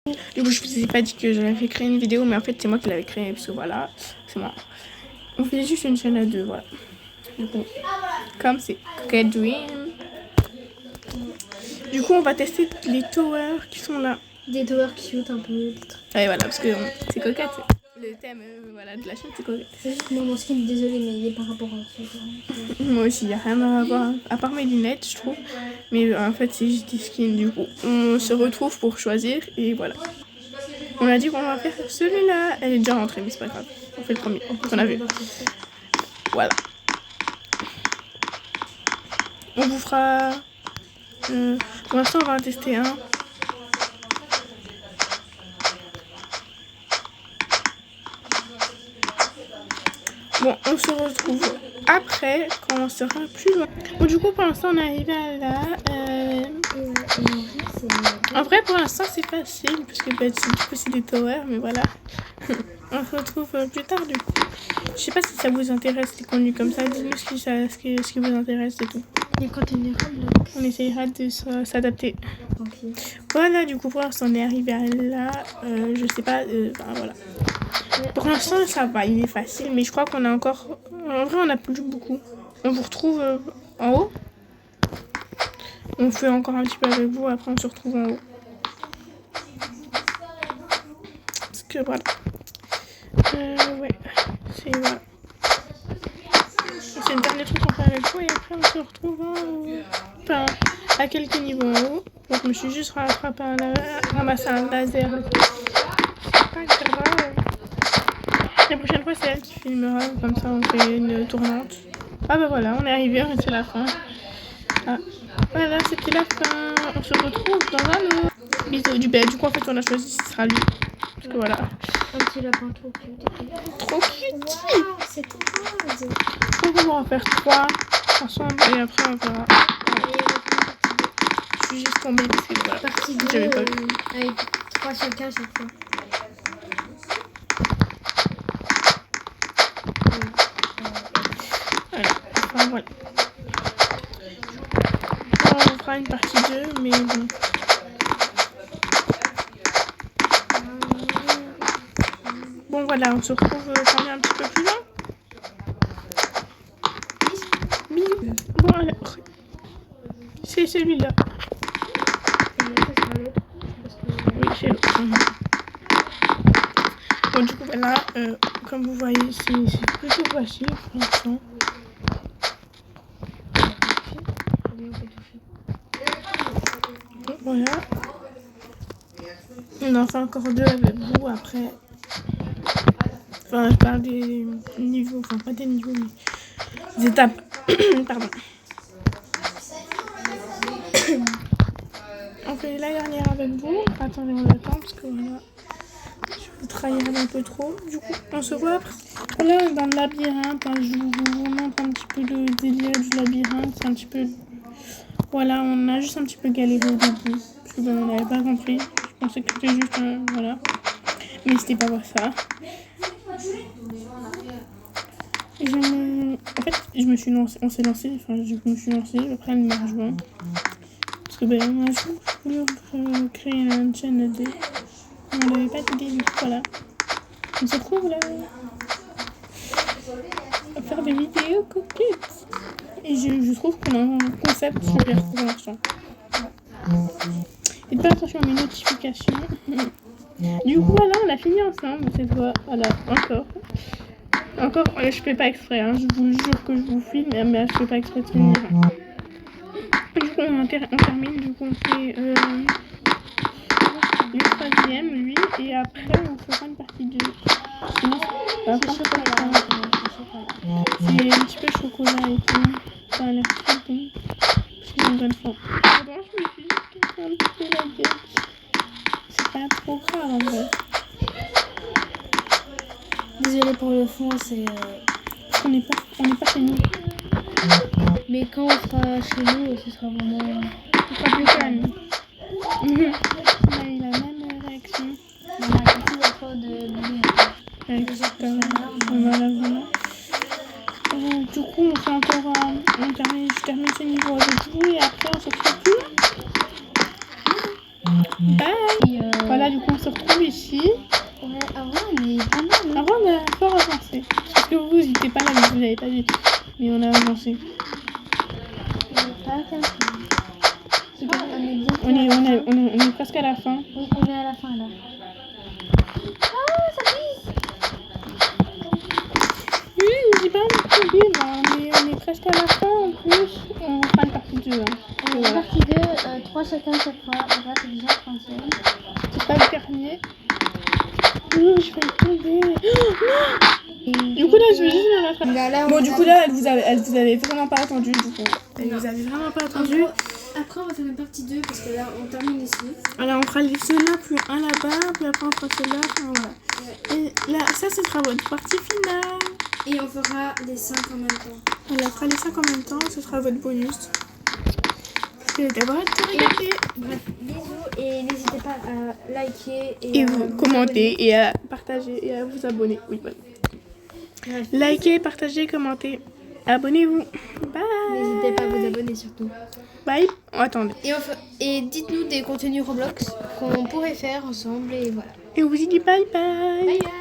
Du coup, je vous ai pas dit que j'avais fait créer une vidéo, mais en fait, c'est moi qui l'avais créée, parce que voilà, c'est moi. On faisait juste une chaîne à deux, voilà. Du coup, comme c'est Coquette Dream. Du coup, on va tester les towers qui sont là. Des towers cute un peu. Ouais, voilà, parce que c'est coquette. Le thème voilà, de la chaîne, c'est coquette. C'est juste mon skin, désolée, mais il est par rapport à ça. Moi aussi, il n'y a rien à voir, à part mes lunettes, je trouve. Mais en fait, c'est juste des skins, du coup. On se retrouve pour choisir, et voilà. On a dit qu'on va faire celui-là. Elle est déjà rentrée, mais c'est pas grave. On fait le premier qu'on a vu. Voilà. On vous fera... pour l'instant, on va en tester un. Bon, on se retrouve après, quand on sera plus loin. Bon, du coup, pour l'instant, on est arrivé à là. En vrai, pour l'instant, c'est facile, parce que bah, du coup, c'est des towers, mais voilà. On se retrouve plus tard, du coup. Je sais pas si ça vous intéresse, les contenus comme ça. Dites-nous ce qui vous intéresse et tout. Les contenus on essayera de s'adapter. Okay. Voilà, du coup, pour l'instant, on est arrivé à là. Je sais pas, ben, voilà. Pour l'instant, ça va, il est facile, mais je crois qu'on a encore... En vrai, on a plus beaucoup. On vous retrouve en haut. On fait encore un petit peu avec vous, après on se retrouve en haut. Parce que voilà. Ouais, c'est voilà. C'est le dernier truc qu'on fait avec vous et après on se retrouve en haut. Enfin, à quelques niveaux en haut. Donc je me suis juste ramassé un laser. C'est pas grave. La prochaine fois, c'est elle qui filmera, comme ça on fait une tournante. Ah bah voilà, on est arrivé, c'est la fin. Ah, voilà, c'était la fin. On se retrouve dans un autre. Bisous. Du coup, en fait, on a choisi, ce sera lui. Parce que voilà. Un petit lapin trop cute. Trop cute. Wow, c'est trop rose. On va en faire 3 ensemble et après on verra. Je suis juste tombée parce que voilà. Partie 2 j'avais pas vu. avec 3 chacun chaque fois. Voilà. Enfin, voilà. On fera une partie 2, mais bon. Bon voilà, on se retrouve quand même un petit peu plus loin. Bisous. Bon alors, c'est celui-là. Oui, c'est l'autre. Bon du coup voilà, comme vous voyez, c'est plutôt facile pour l'instant. Voilà. On en fait encore 2 avec vous après. Enfin, je parle des niveaux, enfin pas des niveaux, mais des étapes. Pardon. On fait la dernière avec vous. Attendez, on attend parce que voilà, je vous trahirai un peu trop. Du coup, on se voit après. Là, on est dans le labyrinthe. Hein, je vous montre un petit peu le délire du labyrinthe. C'est un petit peu... Voilà, on a juste un petit peu galéré au début. Parce que on n'avait pas compris. Je pensais que c'était juste... voilà. Mais c'était pas ça. En fait, je me suis lancée, on s'est lancé, enfin, je me suis lancée, après elle m'a rejoint. Parce que, ben, je voulais créer une chaîne de... On n'avait pas d'idée, du coup, voilà. On se retrouve là. À faire des vidéos coquettes. Et je trouve qu'on a un concept super pour l'instant. Faites pas attention à mes notifications. Du coup, voilà, on a fini ensemble cette fois. Voilà, encore. Encore, je fais pas exprès, hein. Je vous jure que je vous filme, mais je fais pas exprès de finir. Du coup, on termine, du coup, on fait le troisième, lui, et après, on fera une partie 2. Sinon, c'est un petit peu chocolat et tout. Ça a l'air très bon. Parce qu'ils ont bonne forme. Pardon, je me suis juste cassé un petit peu la gueule. C'est pas trop grave, en vrai. Désolée pour le fond, c'est... Parce qu'on n'est pas chez nous. Mais quand on sera chez nous, ce sera vraiment... Ce sera plus calme. On a eu la même réaction. On a compris la fois de bébé. Exactement. Voilà, vraiment. Du coup, on fait encore je termine ce niveau avec vous et après on se retrouve plus. Bye. Voilà, du coup, on se retrouve ici. Ouais, avant, on est pas mal. Hein. Avant, on a fort avancé. Parce que vous n'étiez pas là, mais vous n'avez pas vu. Mais on a avancé. On est pas à la fin. C'est bon, on est bientôt On est, à la on, est, fin. on, est, on est presque à la fin. Oui, on est à la fin là. Ah, ça glisse. Oui, je dis pas un peu là, mais on est presque à la fin en plus. On fera une partie 2. Hein. On est partie 2, 3 chacun chaque fois. Et là, c'est déjà 30e. C'est pas le dernier. Oh, je vais tomber. Oh, non. Du coup, là, je vais juste me mettre. Là, Bon, du coup, là, elle vous avait vraiment pas attendu. Du coup, elle vous avait vraiment pas attendu. Après, on va faire une partie 2 parce que là, on termine ici. Alors, on fera ceux-là, puis un là-bas, puis après, on fera ceux-là. Enfin, voilà. Et là, ça, ce sera votre partie finale. Et on fera les 5 en même temps. On fera les 5 en même temps, ce sera votre bonus. Merci d'avoir regardé. Bref, bisous et n'hésitez pas à liker et, Et vous commenter et à partager et à vous abonner. Oui, voilà. Bref. Likez, partagez, commentez. Abonnez-vous. Bye. N'hésitez pas à vous abonner surtout. Bye. Oh, attendez. Et dites-nous des contenus Roblox qu'on pourrait faire ensemble et voilà. Et on vous dit bye bye. Bye bye.